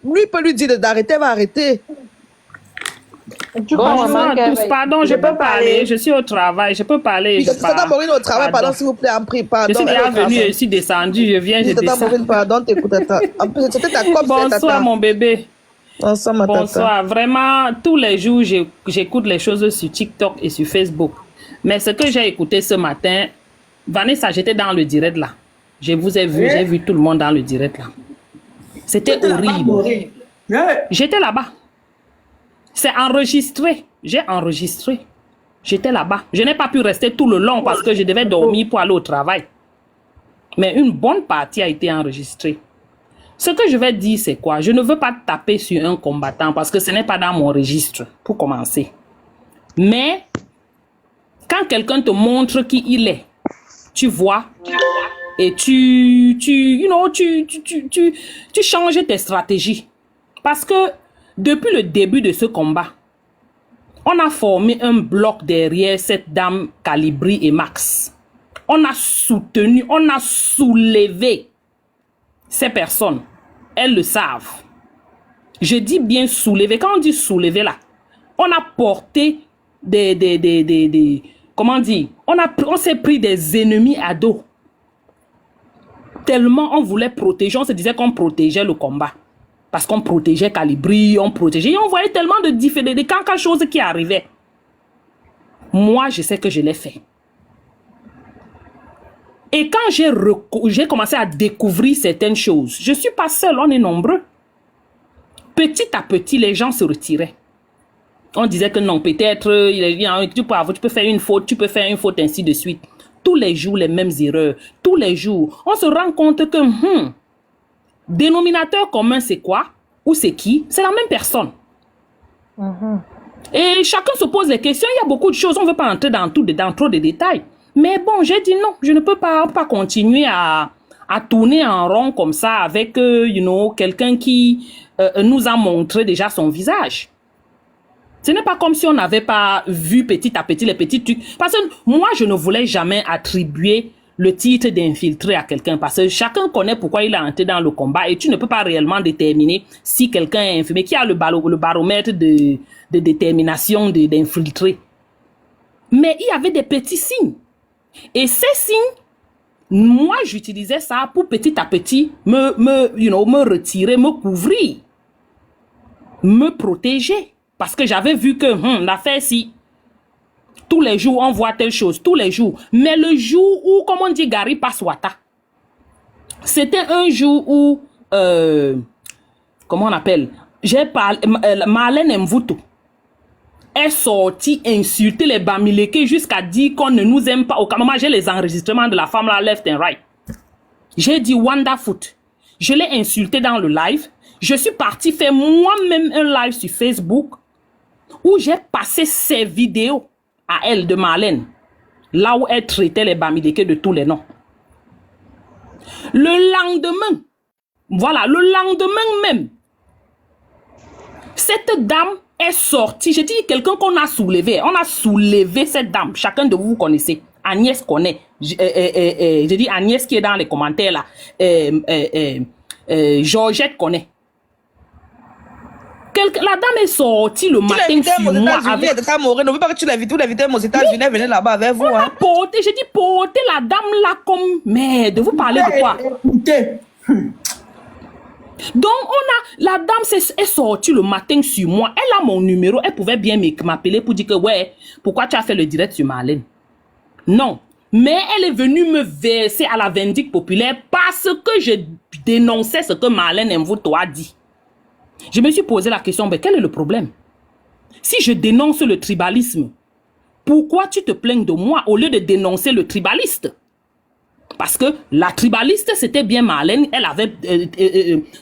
lui peut lui dire d'arrêter, elle va arrêter. Bonsoir à tous. Pardon, je peux parler. Je suis au travail. Je peux parler. Tata Maureen au travail, pardon, s'il vous plaît, en prix. Pardon. Je suis déjà venue, je suis descendue. Je viens, je descends. Tata Maureen, pardon, t'écoutes, tata. En plus, c'était ta com, bonsoir, mon bébé. Bonsoir, ma tata. Bonsoir. Vraiment, tous les jours, j'écoute les choses sur TikTok et sur Facebook. Mais ce que j'ai écouté ce matin, Vanessa, j'étais dans le direct là. Je vous ai vu, j'ai vu tout le monde dans le direct là. C'était horrible. J'étais là-bas. C'est enregistré. J'ai enregistré. J'étais là-bas. Je n'ai pas pu rester tout le long parce que je devais dormir pour aller au travail. Mais une bonne partie a été enregistrée. Ce que je vais dire, c'est quoi? Je ne veux pas taper sur un combattant parce que ce n'est pas dans mon registre, pour commencer. Mais, quand quelqu'un te montre qui il est, tu vois, et tu changes tes stratégies. Parce que, depuis le début de ce combat, on a formé un bloc derrière cette dame Calibri et Max. On a soutenu, on a soulevé ces personnes. Elles le savent. Je dis bien soulever. Quand on dit soulever là, on a porté comment dire, on s'est pris des ennemis à dos. Tellement on voulait protéger, on se disait qu'on protégeait le combat. Parce qu'on protégeait Calibri, on protégeait. Et on voyait tellement de quelque choses qui arrivaient. Moi, je sais que je l'ai fait. Et quand j'ai commencé à découvrir certaines choses, je ne suis pas seule, on est nombreux. Petit à petit, les gens se retiraient. On disait que non, peut-être, tu peux faire une faute, ainsi de suite. Tous les jours, les mêmes erreurs. Tous les jours, on se rend compte que, dénominateur commun, c'est quoi? Ou c'est qui? C'est la même personne. Et chacun se pose des questions. Il y a beaucoup de choses. On ne veut pas entrer dans trop de détails. Mais bon, j'ai dit non. Je ne peux pas continuer à tourner en rond comme ça avec, quelqu'un qui nous a montré déjà son visage. Ce n'est pas comme si on n'avait pas vu petit à petit les petits trucs. Parce que moi, je ne voulais jamais attribuer le titre d'infiltré à quelqu'un. Parce que chacun connaît pourquoi il est entré dans le combat. Et tu ne peux pas réellement déterminer si quelqu'un est infiltré. Qui a le baromètre de détermination d'infiltrer. Mais il y avait des petits signes. Et ces signes, moi, j'utilisais ça pour petit à petit me retirer, me couvrir, me protéger. Parce que j'avais vu que l'affaire, si tous les jours, on voit telle chose, tous les jours. Mais le jour où, comme on dit, Gary Paswata, c'était un jour où, comment on appelle, j'ai parlé, Marlène Mvuto est sortie insulter les Bamileke jusqu'à dire qu'on ne nous aime pas. Au moment, j'ai les enregistrements de la femme là, left and right. J'ai dit Wanda Foot. Je l'ai insulté dans le live. Je suis partie faire moi-même un live sur Facebook où j'ai passé ses vidéos à elle de Marlène. Là où elle traitait les Bamileke de tous les noms. Le lendemain, voilà, le lendemain même, cette dame est sortie. J'ai dit quelqu'un qu'on a soulevé. On a soulevé cette dame. Chacun de vous connaissez. Agnès connaît. J'ai dit Agnès qui est dans les commentaires là. Georgette connaît. La dame est sortie le matin sur moi avec... Ne veut pas que tu l'invites aux États-Unis, elle venait là-bas avec vous. Hein. J'ai dit porter la dame là comme... Merde, vous parlez de quoi? Donc, la dame est sortie le matin sur moi. Elle a mon numéro. Elle pouvait bien m'appeler pour dire que, ouais, pourquoi tu as fait le direct sur Marlène? Non. Mais elle est venue me verser à la vindicte populaire parce que je dénonçais ce que Marlène Mvuto a dit. Je me suis posé la question, mais quel est le problème? Si je dénonce le tribalisme, pourquoi tu te plains de moi au lieu de dénoncer le tribaliste? Parce que la tribaliste, c'était bien Marlène. Elle avait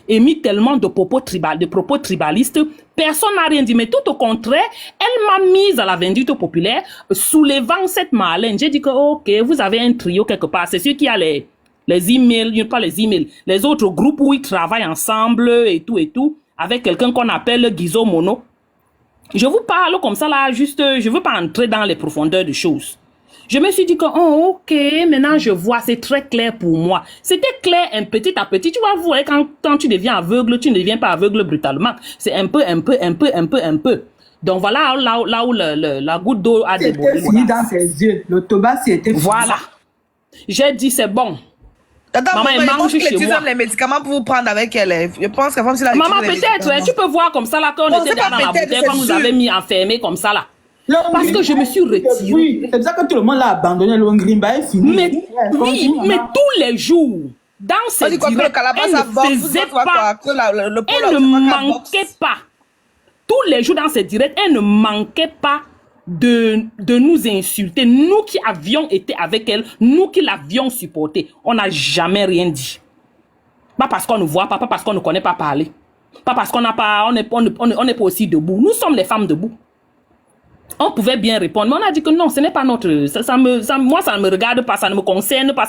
émis tellement de propos tribalistes. Personne n'a rien dit. Mais tout au contraire, elle m'a mise à la vindicte populaire, soulevant cette Marlène. J'ai dit que, ok, vous avez un trio quelque part. C'est sûr qu'il y a les emails, pas les emails, les autres groupes où ils travaillent ensemble et tout, avec quelqu'un qu'on appelle Guizo Mono. Je vous parle comme ça là, juste, je veux pas entrer dans les profondeurs des choses. Je me suis dit que, oh, ok, maintenant je vois, c'est très clair pour moi. C'était clair un petit à petit. Tu vois, vous voyez, quand tu deviens aveugle, tu ne deviens pas aveugle brutalement. C'est un peu. Donc voilà là où la goutte d'eau a débordé. C'était fini dans ses yeux. Le tabac, c'était fini. Voilà. J'ai dit, c'est bon. Attends, Maman, elle mange chez moi. les médicaments pour vous prendre avec elle. Je pense qu'avant, c'est la Maman, peut-être, tu peux voir comme ça, là, quand on était dans la bouteille, quand nous avait mis enfermés comme ça, là. Parce que je me suis retirée. Oui, c'est pour ça que tout le monde l'a abandonné. Le Ngrimba est fini. Mais, oui, mais tous les jours, dans ces directs, elle ne faisait pas, elle ne manquait pas. Tous les jours dans ces directs, elle ne manquait pas de nous insulter. Nous qui avions été avec elle, nous qui l'avions supportée, on n'a jamais rien dit. Pas parce qu'on ne voit pas, pas parce qu'on ne connaît pas parler. Pas parce qu'on n'a pas, on n'est pas aussi debout. Nous sommes les femmes debout. On pouvait bien répondre, mais on a dit que non, ce n'est pas notre... moi, ça ne me regarde pas, ça ne me concerne pas,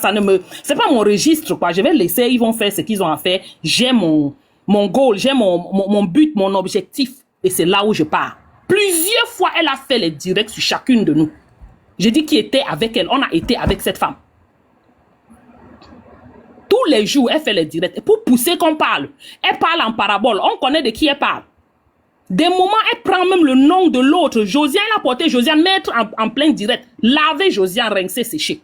c'est pas mon registre, quoi. Je vais laisser, ils vont faire ce qu'ils ont à faire. J'ai mon goal, j'ai mon but, mon objectif. Et c'est là où je pars. Plusieurs fois, elle a fait les directs sur chacune de nous. J'ai dit qui était avec elle. On a été avec cette femme. Tous les jours, elle fait les directs. Et pour pousser qu'on parle, elle parle en parabole. On connaît de qui elle parle. Des moments, elle prend même le nom de l'autre. Josiane, elle a porté Josiane, mettre en plein direct. Laver Josiane, rincer, sécher.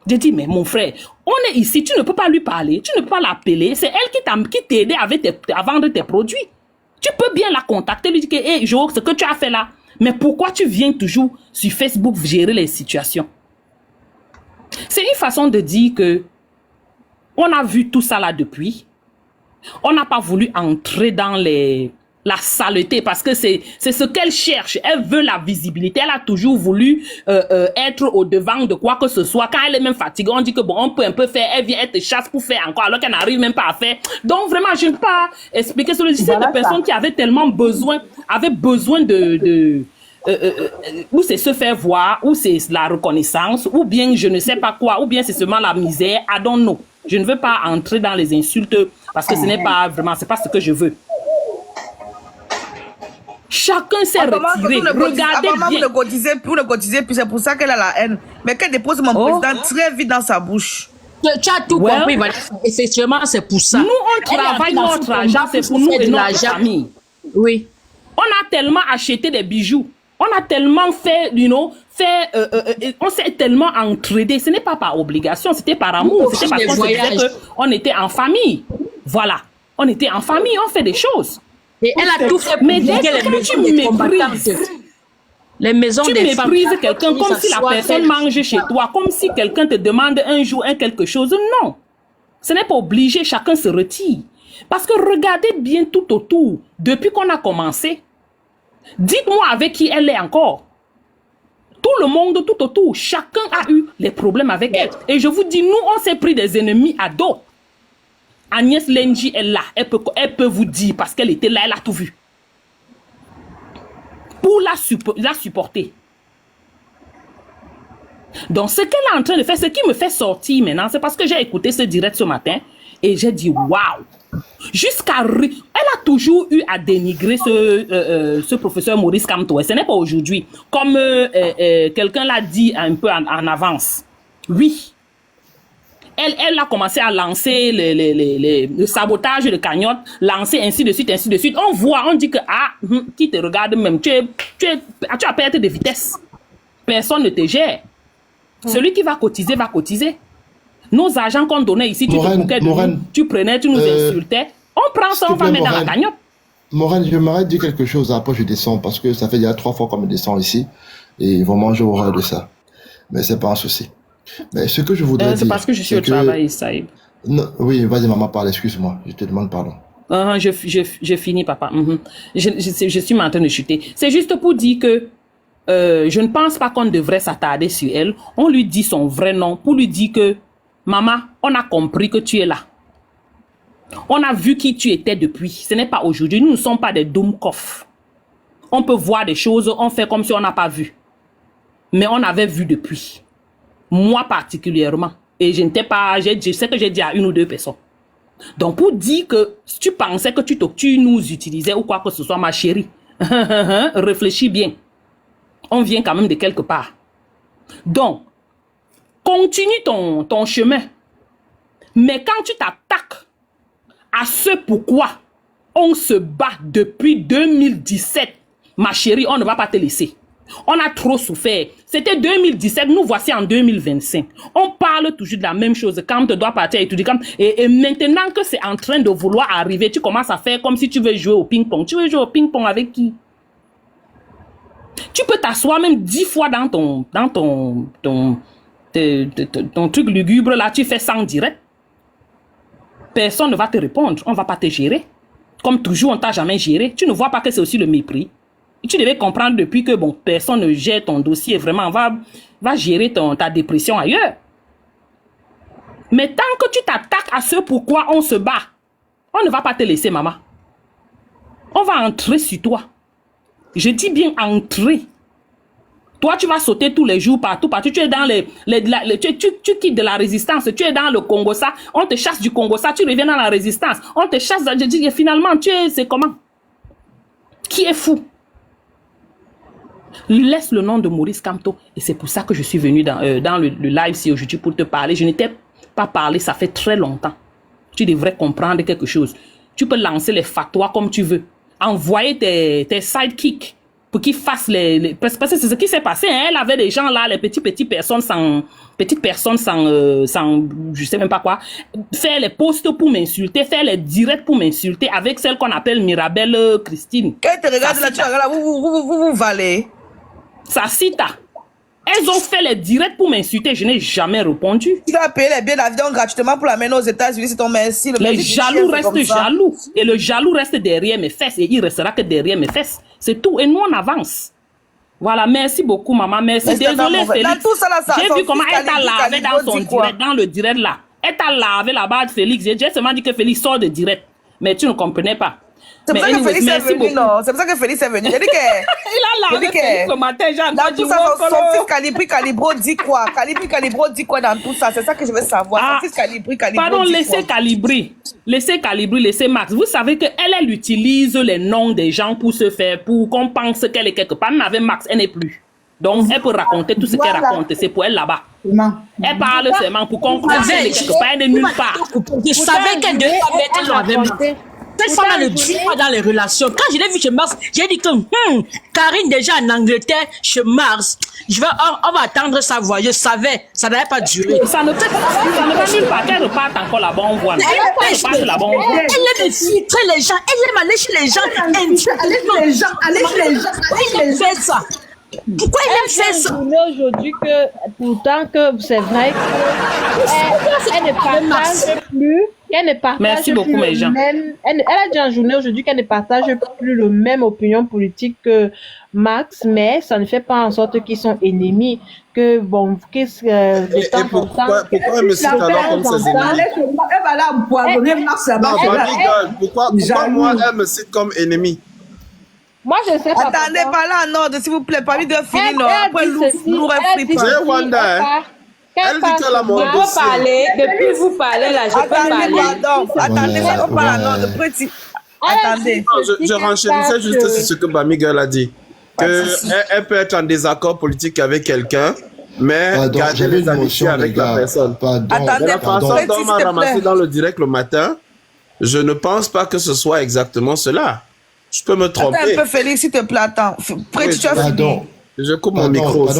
J'ai dit, mais mon frère, on est ici, tu ne peux pas lui parler, tu ne peux pas l'appeler. C'est elle qui t'aidait à vendre tes produits. Tu peux bien la contacter, lui dire que, hey, Jo, ce que tu as fait là, mais pourquoi tu viens toujours sur Facebook gérer les situations? C'est une façon de dire que on a vu tout ça là depuis. On n'a pas voulu entrer dans la saleté parce que c'est ce qu'elle cherche. Elle veut la visibilité. Elle a toujours voulu être au devant de quoi que ce soit. Quand elle est même fatiguée, on dit que bon, on peut un peu faire. Elle vient, elle te chasse pour faire encore alors qu'elle n'arrive même pas à faire. Donc vraiment, je ne peux pas expliquer sur le système de personnes qui avaient tellement besoin, ou c'est se faire voir, ou c'est la reconnaissance, ou bien je ne sais pas quoi, ou bien c'est seulement la misère. I don't know. Je ne veux pas entrer dans les insultes parce que ce n'est pas vraiment, c'est pas ce que je veux. Chacun s'est retiré. Regardez bien. Vous ne cotisez plus, c'est pour ça qu'elle a la haine. Mais qu'elle dépose mon président très vite dans sa bouche. Tu as tout compris, effectivement, c'est pour ça. Nous, on travaille notre argent, c'est pour nous et notre famille. Oui. On a tellement acheté des bijoux. On a tellement fait, on s'est tellement entraidé. Ce n'est pas par obligation, c'était par amour. C'était parce qu'on se disait qu'on était en famille. Voilà. On était en famille, on fait des choses. Et elle a tout fait pour dire que les maisons des combattantes. Les maisons des femmes. Tu méprises quelqu'un comme si la personne mange chez toi, comme si quelqu'un te demande un jour quelque chose. Non. Ce n'est pas obligé, chacun se retire. Parce que regardez bien tout autour, depuis qu'on a commencé, dites-moi avec qui elle est encore. Tout le monde, tout autour, chacun a eu les problèmes avec elle. Et je vous dis, nous, on s'est pris des ennemis à dos. Agnès Lenji est là. Elle peut vous dire parce qu'elle était là, elle a tout vu. Pour la supporter. Donc, ce qu'elle est en train de faire, ce qui me fait sortir maintenant, c'est parce que j'ai écouté ce direct ce matin et j'ai dit, waouh! Elle a toujours eu à dénigrer ce professeur Maurice Kamto. Et ce n'est pas aujourd'hui. Comme quelqu'un l'a dit un peu en avance. Oui. Elle a commencé à lancer le sabotage de cagnotte, lancer ainsi de suite, ainsi de suite. On voit, on dit que, qui te regarde même, tu as perdu de vitesse. Personne ne te gère. Celui qui va cotiser, va cotiser. Nos agents qu'on donnait ici, tu te moquais de nous, tu prenais, tu nous insultais. On prend ça, on va mettre dans la cagnotte. Morane, je m'arrête dire quelque chose, après je descends, parce que ça fait déjà 3 fois qu'on me descend ici, et ils vont manger au ras de ça. Mais c'est pas un souci. Mais ce que je voudrais dire... C'est parce que je suis au travail, Saïb. Oui, vas-y maman, parle, excuse-moi, je te demande pardon. Je finis, papa. Je suis en train de chuter. C'est juste pour dire que je ne pense pas qu'on devrait s'attarder sur elle. On lui dit son vrai nom pour lui dire que maman, on a compris que tu es là. On a vu qui tu étais depuis. Ce n'est pas aujourd'hui. Nous ne sommes pas des Doomkoff. On peut voir des choses, on fait comme si on n'a pas vu. Mais on avait vu depuis. Moi particulièrement. Et je n'étais pas... Je sais que j'ai dit à 1 ou 2 personnes. Donc pour dire que si tu pensais que tu nous utilisais ou quoi que ce soit, ma chérie, réfléchis bien. On vient quand même de quelque part. Donc, continue ton chemin. Mais quand tu t'attaques à ce pourquoi on se bat depuis 2017, ma chérie, on ne va pas te laisser. On a trop souffert. C'était 2017, nous voici en 2025. On parle toujours de la même chose. Quand tu dois partir étudier, et maintenant que c'est en train de vouloir arriver, tu commences à faire comme si tu veux jouer au ping-pong. Tu veux jouer au ping-pong avec qui? Tu peux t'asseoir même 10 fois dans ton truc lugubre là, tu fais ça en direct. Personne ne va te répondre, on ne va pas te gérer. Comme toujours, on ne t'a jamais géré. Tu ne vois pas que c'est aussi le mépris. Et tu devais comprendre depuis que bon, personne ne gère ton dossier, vraiment, va gérer ta dépression ailleurs. Mais tant que tu t'attaques à ce pourquoi on se bat, on ne va pas te laisser, maman. On va entrer sur toi. Je dis bien entrer. Toi, tu vas sauter tous les jours, partout. Tu es dans tu quittes de la résistance. Tu es dans le Congo, ça. On te chasse du Congo, ça. Tu reviens dans la résistance. On te chasse. Je dis, finalement, c'est comment? Qui est fou? Laisse le nom de Maurice Kamto. Et c'est pour ça que je suis venu dans le live ici aujourd'hui pour te parler. Je n'étais pas parlé, ça fait très longtemps. Tu devrais comprendre quelque chose. Tu peux lancer les fatwas comme tu veux. Envoyer tes sidekicks pour qu'ils fassent parce que c'est ce qui s'est passé. Hein? Elle avait des gens là, les petites personnes sans, je sais même pas quoi, faire les posts pour m'insulter, faire les directs pour m'insulter avec celle qu'on appelle Mirabelle Christine. Quand tu regardes là, tu regardes là, vous valez. Ça cite. Elles ont fait les directs pour m'insulter, je n'ai jamais répondu. Tu dois payer les billets d'avion gratuitement pour l'amener aux États-Unis, c'est ton merci. Les jaloux restent jaloux. Et le jaloux reste derrière mes fesses. Et il restera que derrière mes fesses. C'est tout. Et nous, on avance. Voilà, merci beaucoup, maman. Merci. Désolée, Félix. J'ai vu comment elle t'a lavé dans son direct, dans le direct là. Elle t'a lavé là-bas, Félix. J'ai seulement dit que Félix sort de direct. Mais tu ne comprenais pas. C'est pour ça que Félix est venu, non? C'est pour ça que Félix est venu. J'ai dit que... Il a lavé Félix le matin, j'ai entendu. Dans tout ça, son fils Calibro dit quoi? Calibro dit quoi dans tout ça? C'est ça que je veux savoir. Son fils Calibro pardon, laissez Calibri. Laissez Max. Vous savez qu'elle utilise les noms des gens pour se faire, pour qu'on pense qu'elle est quelque part. Mais avec Max, elle n'est plus. Donc, elle peut raconter tout ce qu'elle raconte. C'est pour elle là-bas. Elle parle seulement pour qu'on pense qu'elle est quelque part. Elle n'est nulle part. Je savais qu'elle devait pas mettre avec Max. Cette femme ne dit pas dans les relations. Quand je l'ai vu chez Mars, j'ai dit que Karine déjà en Angleterre chez Mars. On va attendre sa voix. Je savais, ça n'allait pas durer. Ça ne va nulle part. Qu'elle reparte encore là-bas, on voit. Elle aime filtrer les gens. Elle aime aller chez les gens. Aller chez les gens. Elle aime faire ça. Pourquoi elle aime faire ça? Aujourd'hui que pourtant que c'est vrai qu'elle ne partage plus. Elle ne partage Merci beaucoup, mes gens. Elle a dit en journée aujourd'hui qu'elle ne partage plus le même opinion politique que Max, mais ça ne fait pas en sorte qu'ils sont ennemis. Que bon, pourquoi elle me cite alors comme ses ennemis? Elle va là empoisonner Max là-bas. Pourquoi moi elle me cite comme ennemi? Moi, je ne sais pas. Attendez, pas là en ordre, s'il vous plaît. Pas lui de finir, non. Après, nous C'est Wanda, elle dit qu'elle a mon dossier. Depuis vous parlez là, je peux parler. Attendez, on parle en ordre. Petit. Attendez. Je renchérissais juste sur ce que Bami Girl a dit. Elle peut être en désaccord politique avec quelqu'un, mais garder les amitiés avec la personne. Attendez, la façon dont on m'a ramassé dans le direct le matin, je ne pense pas que ce soit exactement cela. Je peux me tromper. Attends un peu, Félix, s'il te plaît, attends. Prêt, tu as fini. Je coupe mon micro. Je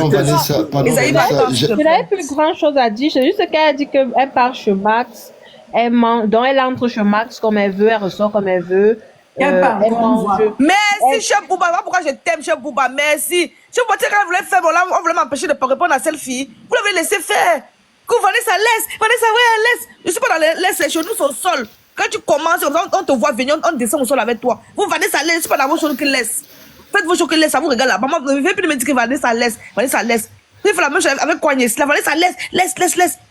n'avais plus grand chose à dire. C'est juste qu'elle a dit qu'elle part chez Max. Donc elle entre chez Max comme elle veut, elle ressort comme elle veut. Elle mange. Merci, Chef Bouba. Pourquoi je t'aime, Chef Bouba? Merci. Chef Bouba, quand elle voulait faire, on voulait m'empêcher de ne pas répondre à cette fille. Vous l'avez laissé faire. Que Vanessa laisse. Vanessa, oui, elle laisse. Je ne suis pas dans les genoux sont au sol. Quand tu commences, on te voit venir, on descend au sol avec toi. Vous, Vanessa laisse. Je ne suis pas dans vos choses qui laisse. Faites vos choses qui laisse, ça vous regarde là. Maman, vous ne pouvez plus me dire que Vanessa laisse. Vanessa laisse. Il faut la même chose avec Kwanye. La Vanessa laisse.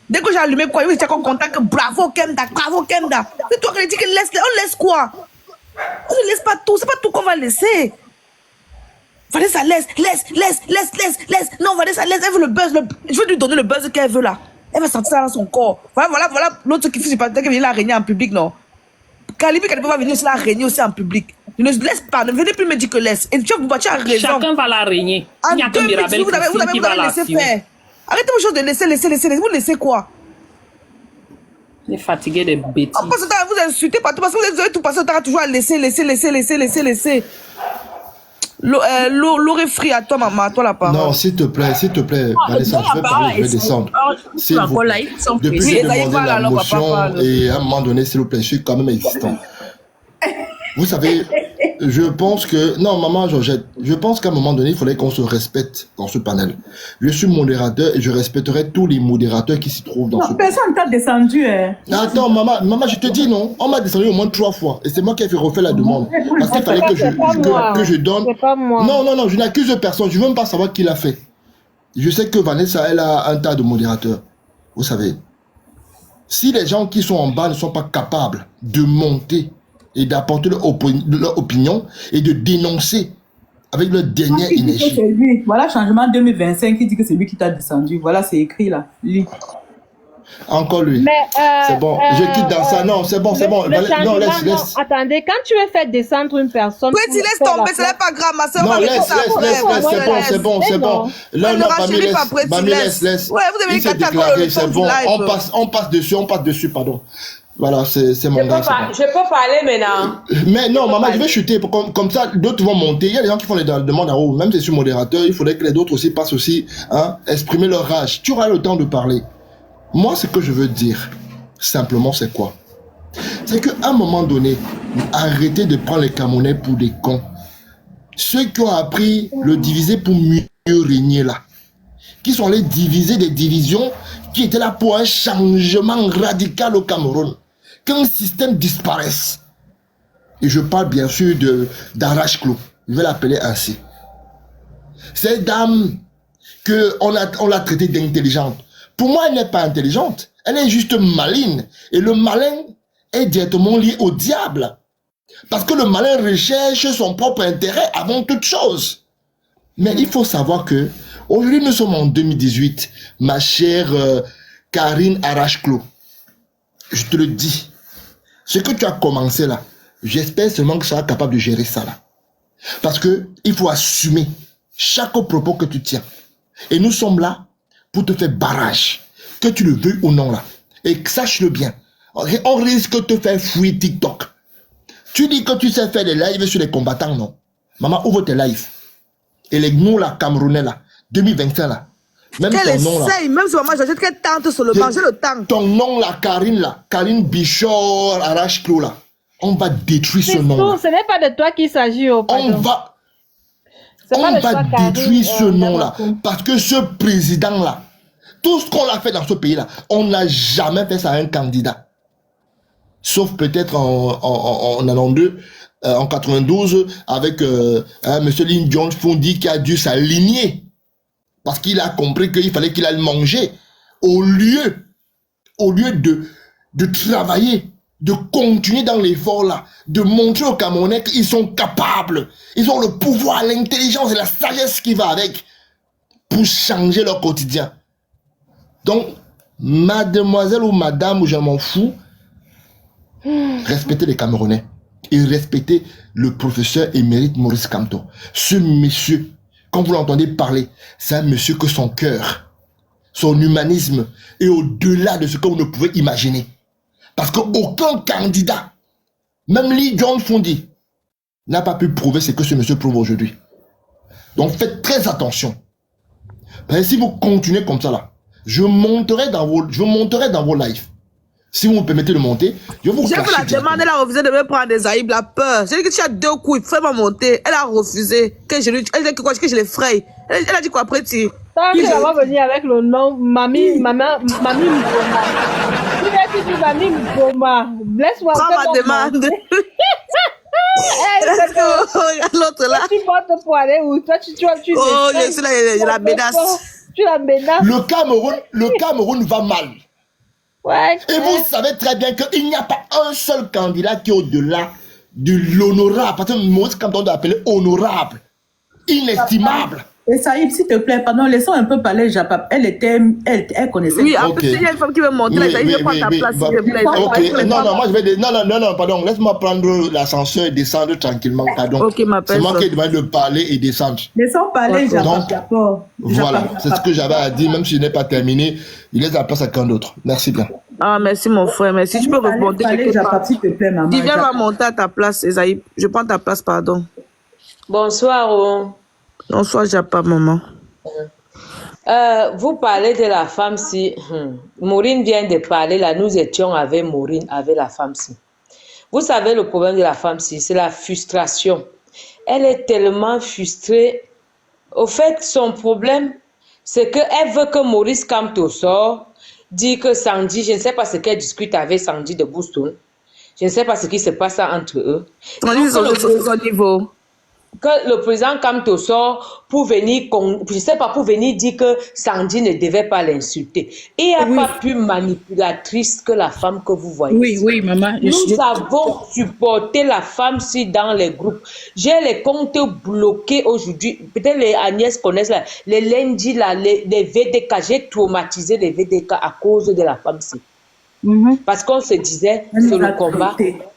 Dès que j'ai allumé Kwanye, oui, j'ai content que bravo Kemda. C'est toi qui dis que laisse. On laisse quoi? On ne laisse pas tout. C'est pas tout qu'on va laisser. Vanessa laisse. Non, Vanessa laisse. Elle veut le buzz. Je veux lui donner le buzz qu'elle veut là. Elle va sentir ça dans son corps. Voilà l'autre qui fait pas qui vient la régner en public, non. Calibi, qu'elle ne peut pas venir aussi la régner aussi en public. Ne laisse pas, ne venez plus me dire que laisse. Et tu as raison. Chacun va la régner. En 2 minutes, vous avez laissé faire. Arrêtez vos choses de laisser. Vous laissez quoi? Les fatigués des bêtises. En passant, vous insultez partout parce que vous avez tout passé le temps à toujours à laisser. L'aurait free à toi, maman, à toi la parole. Non, s'il te plaît, Vanessa, je vais parler, je vais descendre. S'il vous plaît. Depuis que j'ai demandé la motion, et à un moment donné, s'il vous plaît, je suis quand même existant. Vous savez, je pense que... Non, maman Georgette, je pense qu'à un moment donné, il faudrait qu'on se respecte dans ce panel. Je suis modérateur et je respecterai tous les modérateurs qui s'y trouvent dans ce panel. Personne t'a descendu. Attends, maman, je te dis non. On m'a descendu au moins 3 fois. Et c'est moi qui ai fait refaire la demande. Parce qu'il fallait que je donne... C'est pas moi. Non, je n'accuse personne. Je ne veux même pas savoir qui l'a fait. Je sais que Vanessa, elle a un tas de modérateurs. Vous savez, si les gens qui sont en bas ne sont pas capables de monter et d'apporter leur opinion et de dénoncer avec leur dernière énergie. C'est lui. Voilà, changement 2025 qui dit que c'est lui qui t'a descendu. Voilà, c'est écrit là. Lui. Encore lui. Mais, c'est bon, je quitte dans ça. Non, c'est bon. Non, laisse. Attendez, quand tu veux faire descendre une personne... Petit, laisse tomber, ce n'est pas grave, ma soeur. Non, laisse, c'est bon. Non, Mamie, laisse. Ouais, vous avez qu'à déclarer, c'est bon. On passe dessus, pardon. Voilà, c'est mon gars. Je peux parler maintenant. Mais non, maman, je vais chuter. Comme ça, d'autres vont monter. Il y a des gens qui font les demandes en haut. Même si je suis modérateur, il faudrait que les autres aussi passent aussi, exprimer leur rage. Tu auras le temps de parler. Moi, ce que je veux dire, simplement, c'est quoi? C'est qu'à un moment donné, arrêtez de prendre les Camerounais pour des cons. Ceux qui ont appris le diviser pour mieux régner là, qui sont allés diviser des divisions qui étaient là pour un changement radical au Cameroun. Qu'un système disparaisse. Et je parle bien sûr d'Arrache-Clos. Je vais l'appeler ainsi. Cette dame on l'a traitée d'intelligente. Pour moi, elle n'est pas intelligente. Elle est juste maligne. Et le malin est directement lié au diable. Parce que le malin recherche son propre intérêt avant toute chose. Mais il faut savoir que aujourd'hui, nous sommes en 2018. Ma chère Karine Arrache-Clos. Je te le dis. Ce que tu as commencé là, j'espère seulement que tu seras capable de gérer ça là. Parce que il faut assumer chaque propos que tu tiens. Et nous sommes là pour te faire barrage, que tu le veuilles ou non là. Et sache-le bien, on risque de te faire fuir TikTok. Tu dis que tu sais faire des lives sur les combattants, non? Maman, ouvre tes lives. Et les nous là, Camerounais là, 2025 là, même ton nom là. Même si maman, j'achète qu'elle tente sur le banc, j'ai le temps. Ton nom là, Karine Bichor Arrache-Clos là, on va détruire ce nom là. Ce n'est pas de toi qu'il s'agit, on va détruire ce nom là. Parce que ce président là, tout ce qu'on a fait dans ce pays là, on n'a jamais fait ça à un candidat. Sauf peut-être en 92, en 92, avec monsieur Lin John Fondi qui a dû s'aligner. Parce qu'il a compris qu'il fallait qu'il aille manger. Au lieu de travailler, de continuer dans l'effort là, de montrer aux Camerounais qu'ils sont capables. Ils ont le pouvoir, l'intelligence et la sagesse qui va avec pour changer leur quotidien. Donc, mademoiselle ou madame, ou je m'en fous, respectez les Camerounais et respectez le professeur émérite Maurice Kamto. Ce monsieur, quand vous l'entendez parler, c'est un monsieur que son cœur, son humanisme est au-delà de ce que vous ne pouvez imaginer. Parce qu'aucun candidat, même Lee John Fondi, n'a pas pu prouver ce que ce monsieur prouve aujourd'hui. Donc faites très attention. Parce que si vous continuez comme ça là, je monterai dans vos lives. Si vous me permettez de monter, je vais vous clasher. Je vous la demande, elle a refusé de me prendre des aïbles, la peur. J'ai dit que tu as 2 coups, fais-moi monter. Elle a refusé que je les fraye. Elle a dit quoi après tu? Tant que ça va venir avec le nom Mamie Mboma. Tu dis Mamie Mboma. Laisse-moi. Prends ma demande. L'autre là. Tu portes pour aller où? Toi, tu oh, je suis là, je la menace. Tu la menaces. Le Cameroun va mal. Ouais. Et vous savez très bien qu'il n'y a pas un seul candidat qui est au-delà de l'honorable. Parce que Maurice Kamto doit appeler honorable, inestimable. Et Saïd, s'il te plaît, pardon, laissons un peu parler Japap. Elle connaissait. Oui, en plus, il y a une femme qui veut monter, je vais prendre ta place, s'il te plaît. Ok, non, moi je vais... Non, pardon, laisse-moi prendre l'ascenseur et descendre tranquillement, pardon. Ok, ma personne. C'est moi qui ai demandé de parler et descendre. Laissons parler Japap d'abord. Voilà, c'est ce que j'avais à dire, même si je n'ai pas terminé, il laisse la place à quelqu'un d'autre. Merci bien. Ah, merci mon frère, merci. Tu peux remonter quelque part. S'il te plaît, maman. Viviane va monter à ta place, Esaïe. Je prends ta place, pardon. Bonsoir. Bonsoir, Japa, maman. Vous parlez de la femme-ci. Maureen vient de parler, là, nous étions avec Maureen, avec la femme-ci. Vous savez, le problème de la femme-ci, c'est la frustration. Elle est tellement frustrée. Au fait, son problème, c'est qu'elle veut que Maurice Kamto sorte, dit que Sandy, je ne sais pas ce qu'elle discute avec Sandy de Boston. Je ne sais pas ce qui se passe entre eux. Au niveau. Que le président Kamto sort pour venir, je sais pas, pour venir dire que Sandy ne devait pas l'insulter. Et il n'y a pas plus manipulatrice que la femme que vous voyez. Oui, maman. Nous avons supporté la femme si dans les groupes. J'ai les comptes bloqués aujourd'hui. Peut-être les Agnès connaissent là. Les lundis, là, les VDK. J'ai traumatisé les VDK à cause de la femme si. Parce qu'on se disait sur le combat.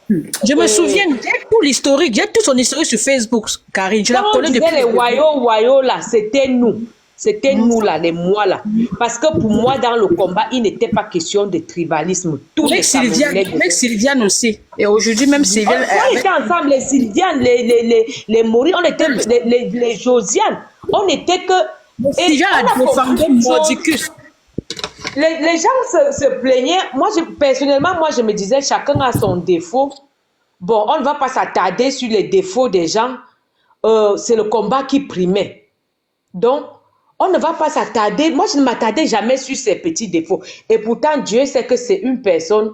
Je me souviens, j'ai tout l'historique, j'ai tout son historique sur Facebook, Karine. Je la connais depuis. Les Wayo là, c'était nous. C'était nous là, les moi là. Parce que pour moi, dans le combat, il n'était pas question de tribalisme. Avec Sylviane aussi. Et aujourd'hui, même Sylviane. On était ensemble, les Sylviane, les Maurice, on était les Josiane. On était que. Sylviane a défendu Mordicus. Les gens se plaignaient. Moi, personnellement, je me disais, chacun a son défaut. Bon, on ne va pas s'attarder sur les défauts des gens. C'est le combat qui primait. Donc, on ne va pas s'attarder. Moi, je ne m'attardais jamais sur ses petits défauts. Et pourtant, Dieu sait que c'est une personne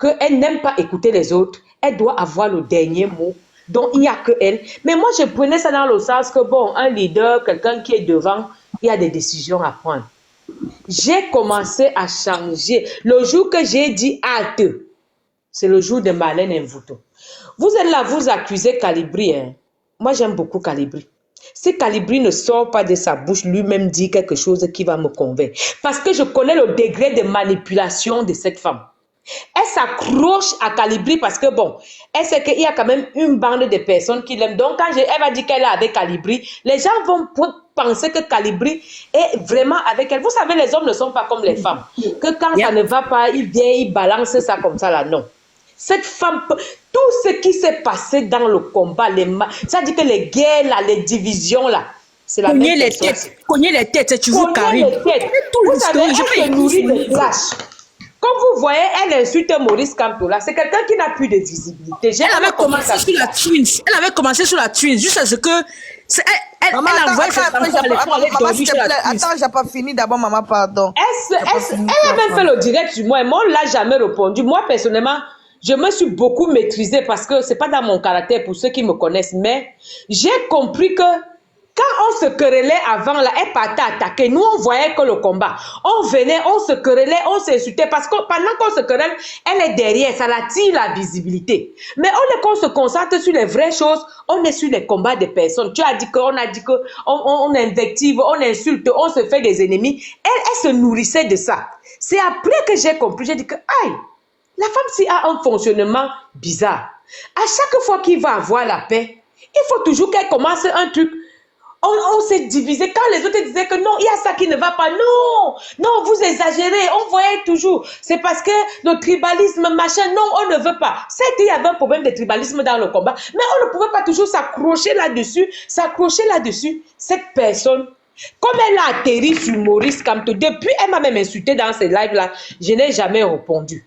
qu'elle n'aime pas écouter les autres. Elle doit avoir le dernier mot. Donc, il n'y a que elle. Mais moi, je prenais ça dans le sens que, bon, un leader, quelqu'un qui est devant, il y a des décisions à prendre. J'ai commencé à changer. Le jour que j'ai dit hâte, c'est le jour de Marlène Mvuto. Vous êtes là, vous accusez Calibri. Hein? Moi, j'aime beaucoup Calibri. Si Calibri ne sort pas de sa bouche, lui-même dit quelque chose qui va me convaincre. Parce que je connais le degré de manipulation de cette femme. Elle s'accroche à Calibri parce que, bon, elle sait qu'il y a quand même une bande de personnes qui l'aiment. Donc, quand elle va dire qu'elle est avec Calibri, les gens vont penser que Calibri est vraiment avec elle. Vous savez, les hommes ne sont pas comme les femmes. Que quand ça ne va pas, il vient, il balance ça comme ça là. Non. Cette femme, tout ce qui s'est passé dans le combat, ça dit que les guerres là, les divisions là, c'est la cogner les têtes. Cogner les têtes, tu vois, Karine. Vous savez, elle se nourrit de clash. Comme vous voyez, elle insulte Maurice Kamto là. C'est quelqu'un qui n'a plus de visibilité. Elle avait commencé sur la Twins. Elle avait commencé sur la Twins. Juste à ce que... Elle envoie ses enfants à l'école. Attends, j'ai pas fini d'abord, maman, pardon. Elle a même fait le direct sur moi. Et moi, on ne l'a jamais répondu. Moi, personnellement, je me suis beaucoup maîtrisée parce que ce n'est pas dans mon caractère pour ceux qui me connaissent. Mais j'ai compris que quand on se querellait avant, là, elle partait attaquer. Nous, on voyait que le combat. On venait, on se querellait, on s'insultait. Parce que pendant qu'on se querelle, elle est derrière. Ça attire la visibilité. Mais on se concentre sur les vraies choses. On est sur les combats des personnes. Tu as dit qu'on a dit qu'on invective, on insulte, on se fait des ennemis. Elle se nourrissait de ça. C'est après que j'ai compris. J'ai dit que, aïe, la femme-ci a un fonctionnement bizarre. À chaque fois qu'il va avoir la paix, il faut toujours qu'elle commence un truc. On s'est divisé. Quand les autres disaient que non, il y a ça qui ne va pas. Non, vous exagérez. On voyait toujours. C'est parce que le tribalisme, machin, non, on ne veut pas. Certes, il y avait un problème de tribalisme dans le combat, mais on ne pouvait pas toujours s'accrocher là-dessus. Cette personne, comme elle a atterri sur Maurice Kamto, depuis, elle m'a même insulté dans ces lives-là. Je n'ai jamais répondu.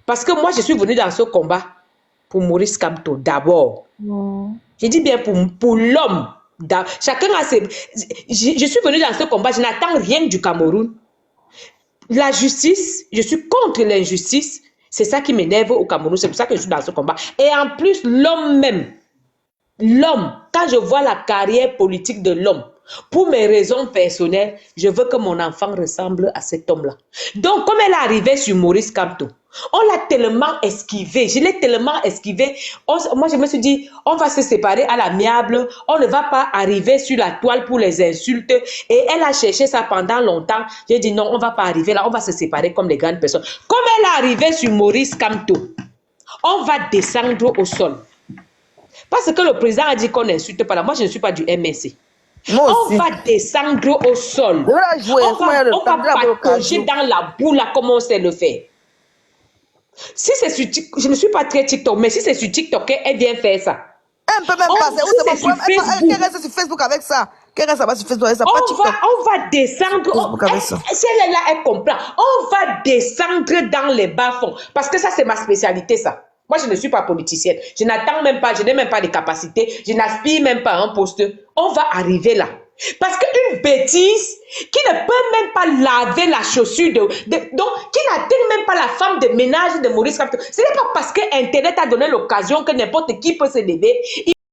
Parce que moi, je suis venue dans ce combat pour Maurice Kamto d'abord. J'ai dit bien pour l'homme. Chacun a ses... Je suis venue dans ce combat, je n'attends rien du Cameroun. La justice, je suis contre l'injustice. C'est ça qui m'énerve au Cameroun, c'est pour ça que je suis dans ce combat. Et en plus, l'homme même, quand je vois la carrière politique de l'homme, Pour mes raisons personnelles, je veux que mon enfant ressemble à cet homme-là. Donc, comme elle est arrivée sur Maurice Kamto, on l'a tellement esquivé, je l'ai tellement esquivé. Moi, je me suis dit, on va se séparer à l'amiable, on ne va pas arriver sur la toile pour les insultes. Et elle a cherché ça pendant longtemps. J'ai dit non, on ne va pas arriver là, on va se séparer comme les grandes personnes. Comme elle est arrivée sur Maurice Kamto, on va descendre au sol. Parce que le président a dit qu'on n'insulte pas là. Moi, je ne suis pas du MSC. On va descendre au sol. On va patauger dans la boue là, comme on sait le faire. Si c'est sur TikTok, je ne suis pas très TikTok, mais si c'est sur TikTok, elle vient faire ça. Elle ne peut même pas. C'est mon problème. Elle reste sur Facebook avec ça. Qu'elle reste sur Facebook avec ça. Pas TikTok. On va descendre. Si elle est là, elle comprend. On va descendre dans les bas-fonds. Parce que ça, c'est ma spécialité, ça. Moi, je ne suis pas politicienne. Je n'attends même pas, je n'ai même pas de capacité. Je n'aspire même pas à un poste. On va arriver là. Parce qu'une bêtise qui ne peut même pas laver la chaussure, donc qui n'atteint même pas la femme de ménage de Maurice Kamto, ce n'est pas parce que Internet a donné l'occasion que n'importe qui peut se lever.